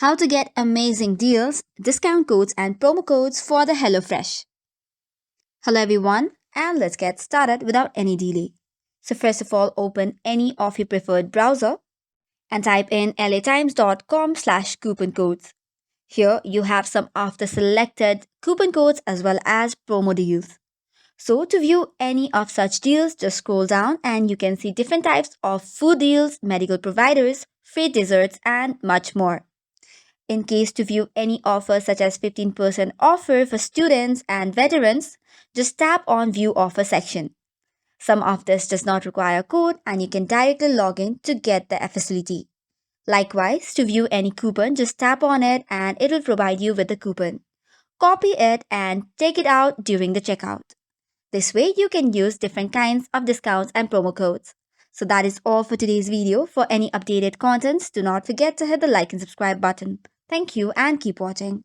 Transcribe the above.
How to get amazing deals, discount codes, and promo codes for the HelloFresh. Hello, everyone, and let's get started without any delay. So, first of all, open any of your preferred browser and type in latimes.com/coupon codes. Here, you have some of the selected coupon codes as well as promo deals. So, to view any of such deals, just scroll down and you can see different types of food deals, medical providers, free desserts, and much more. In case to view any offers such as 15% offer for students and veterans, just tap on View Offer section. Some of this does not require a code and you can directly log in to get the facility. Likewise, to view any coupon, just tap on it and it will provide you with the coupon. Copy it and take it out during the checkout. This way, you can use different kinds of discounts and promo codes. So that is all for today's video. For any updated contents, do not forget to hit the like and subscribe button. Thank you and keep watching.